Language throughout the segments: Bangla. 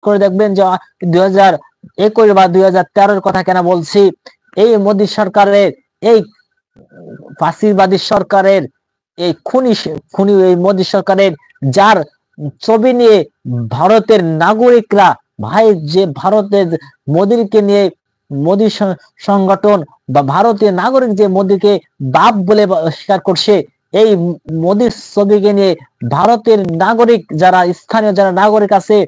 করে দেখবেন যে 2021 বা 2013 কথা কেন বলছি, এই মোদী সরকারের, এই ফাঁসিবাদী সরকারের, এই খুনি এই মোদী সরকারের, যার ছবি নিয়ে ভারতের নাগরিকরা, ভাই, যে ভারতের মোদীকে নিয়ে মোদী সংগঠন বা ভারতীয় নাগরিক যে মোদীকে বাপ বলে স্বীকার করছে, এই মোদীর ছবিকে নিয়ে ভারতের নাগরিক যারা, স্থানীয় যারা নাগরিক আছে,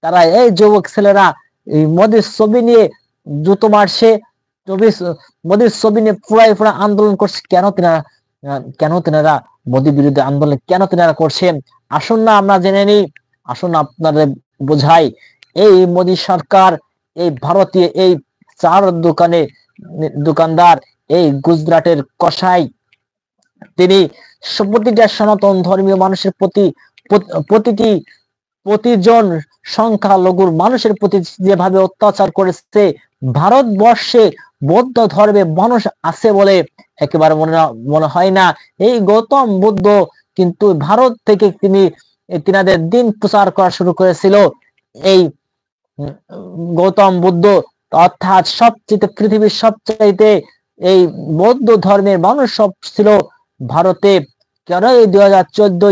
তারা, এই যুবক ছেলেরা এই মোদীর ছবি নিয়ে জুতো মারছে, মোদীর ছবি নিয়ে পুরা আন্দোলন করছে। কেন তেনারা মোদী বিরুদ্ধে আন্দোলন কেন তেনারা করছেন? আসুন না আমরা জেনে নিই, আসুন আপনাদের বোঝাই। এই মোদী সরকার, এই ভারতীয় এই চার দোকানদার, এই গুজরাটের কসাই, তিনি প্রতিটা সনাতন ধর্মীয় মানুষের প্রতি, প্রতিজন সংখ্যালঘুর মানুষের প্রতি যেভাবে অত্যাচার করেছে, ভারতবর্ষে বৌদ্ধ ধর্মে মানুষ আছে বলে একেবারে মনে হয় না। এই গৌতম বুদ্ধ কিন্তু ভারত থেকে তিনাদের দিন প্রচার করা শুরু করেছিল। এই গৌতম বুদ্ধ, অর্থাৎ সবচেয়ে পৃথিবীর সবচাইতে এই বৌদ্ধ ধর্মের মানুষ সব ছিল ভারতে। কেন এই 2014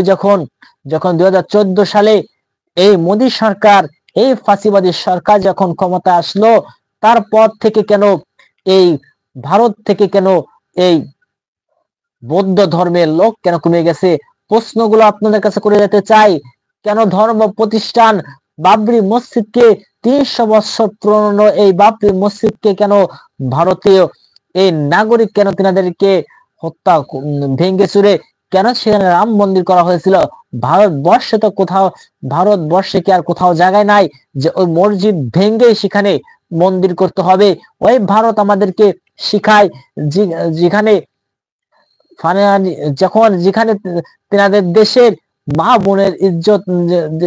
যখন 2014 সালে এই মোদী সরকার, এই ফাঁসিবাদী সরকার যখন ক্ষমতা আসলো, তারপর থেকে কেন এই ভারত থেকে কেন এই বৌদ্ধ ধর্মের লোক কেন কমে গেছে? প্রশ্নগুলো আপনাদের কাছে করে যেতে চাই। কেন ধর্ম প্রতিষ্ঠান বাবরি মসজিদকে 300 বছর পুরনো এই বাবরি মসজিদকে কেন ভারতীয় এই নাগরিক কেন তিনাদেরকে হত্যা, ভেঙ্গে চুরে কেন সেখানে রাম মন্দির করা হয়েছিল? ভারতবর্ষে তো কোথাও, ভারতবর্ষে কি আর কোথাও জায়গায় নাই যে ওই মসজিদ ভেঙ্গে সেখানে মন্দির করতে হবে? ওই ভারত আমাদেরকে শিখায় যেখানে যেখানে তেনাদের দেশের মা বোনের ইজ্জত,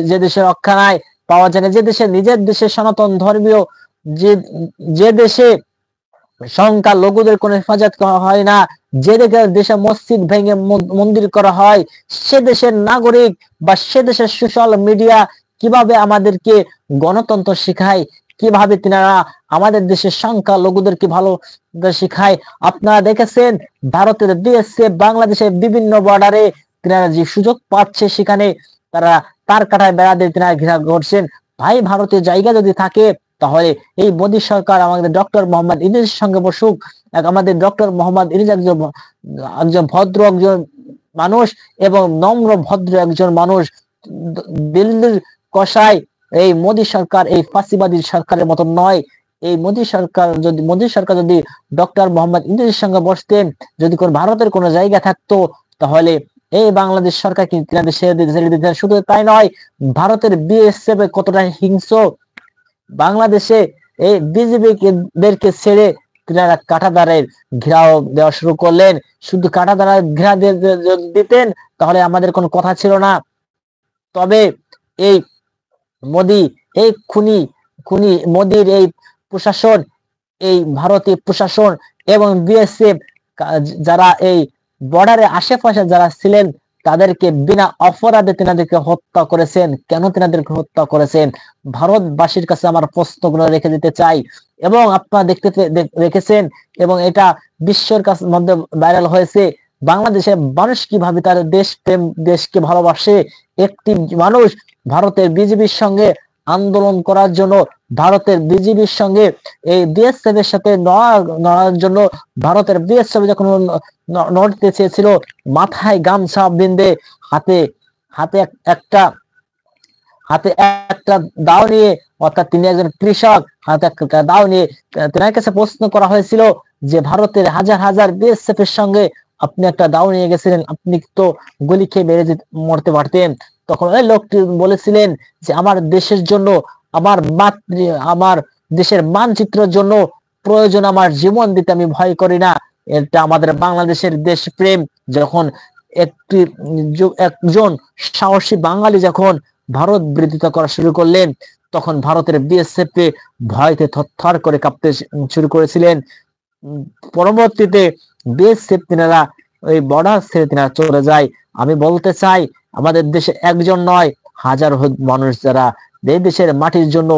যে দেশে রক্ষা নাই পাওয়া যায় না, যে দেশে নিজের দেশে সনাতন ধর্মীয়, যে দেশে সংখ্যালঘুদের কোনো হেফাজত করা হয় না, যে দেশে মসজিদ ভেঙে মন্দির করা হয়, সে দেশের নাগরিক বা সে দেশের সোশ্যাল মিডিয়া কিভাবে আমাদেরকে গণতন্ত্র শিখায়, কিভাবে তিনারা আমাদের দেশের সংখ্যালঘুদেরকে ভালো শিখায়? আপনারা দেখেছেন ভারতের বিএসএফ বাংলাদেশের বিভিন্ন বর্ডারে তিনারা যে সুযোগ পাচ্ছে, সেখানে তারা তার কাটায় বেড়া দিয়ে তিনারা ঘেরা করছেন। ভাই, ভারতীয় জায়গা যদি থাকে, তাহলে এই মোদী সরকার আমাদের ডক্টর মোহাম্মদ ইউনূসের সঙ্গে বসুক। আমাদের ডক্টর মোহাম্মদ ইউনূস একজন ভদ্র একজন মানুষ এবং নম্র ভদ্র একজন মানুষ। দিল্লির কসাই এই মোদী সরকার, এই ফাঁসিবাদী সরকারের মতো নয়। এই মোদী সরকার যদি ডক্টর মোহাম্মদ ইউনূসের সঙ্গে বসতেন, যদি কোন ভারতের কোনো জায়গা থাকতো, তাহলে এই বাংলাদেশ সরকার কিন্তু ছেড়ে দিতে। শুধু তাই নয়, ভারতের বিএসএফ কতটা হিংস্র, বাংলাদেশে এই বিজেপি দেরকে ছেড়ে তিনারা কাঁটাতারের ঘেরাও দেওয়া শুরু করলেন। শুধু কাঁটাতারের ঘেরা দিতেন তাহলে আমাদের কোনো কথা ছিল না। তবে এই মোদী, এই খুনি মোদীর এই প্রশাসন, এই ভারতীয় প্রশাসন এবং বিএসএফ, যারা এই বর্ডারের আশেপাশে যারা ছিলেন, তাদেরকে বিনা অপরাধে তেনাদেরকে হত্যা করেছেন। কেন তেনাদেরকে হত্যা করেছেন? ভারতবাসীর কাছে আমার প্রশ্নগুলো রেখে দিতে চাই। এবং আপনারা রেখেছেন এবং এটা বিশ্বের কাছে মধ্যে ভাইরাল হয়েছে, বাংলাদেশের মানুষ কিভাবে তার দেশপ্রেম, দেশকে ভালোবাসে। একটি মানুষ ভারতের বিজেপির সঙ্গে আন্দোলন করার জন্য, ভারতের বিজেপির সঙ্গে এই বিএসএফ এর সাথে নড়ার জন্য, ভারতের বিএসএফ যখন নড়তে চেয়েছিল, মাথায় গামছা বেঁধে হাতে হাতে একটা হাতে একটা দাও নিয়ে, অর্থাৎ তিনি একজন কৃষক, হাতে একটা দাও নিয়ে তেনার কাছে প্রশ্ন করা হয়েছিল যে ভারতের হাজার হাজার বিএসএফ এর সঙ্গে আপনি একটা দাও নিয়ে গেছিলেন, আপনি তো গুলি খেয়ে বেড়ে মরতে পারতেন। তখন ওই লোকটি বলেছিলেন যে আমার দেশের জন্য, আমার দেশের মানচিত্রের জন্য প্রয়োজন আমার জীবন দিতে আমি ভয় করি না। এটা আমাদের বাংলাদেশের দেশপ্রেম। যখন একজন সাহসী বাঙালি যখন ভারত বিরোধিতা করা শুরু করলেন, তখন ভারতের বিএসএফ কে ভয়তে থরথর করে কাঁপতে শুরু করেছিলেন। পরবর্তীতে বিএসএফ তিনারা ওই বর্ডার ছেড়ে তিনারা চলে যায়। আমি বলতে চাই, আমাদের দেশে একজন নয়, হাজার মানুষ যারা এই দেশের মাটির জন্য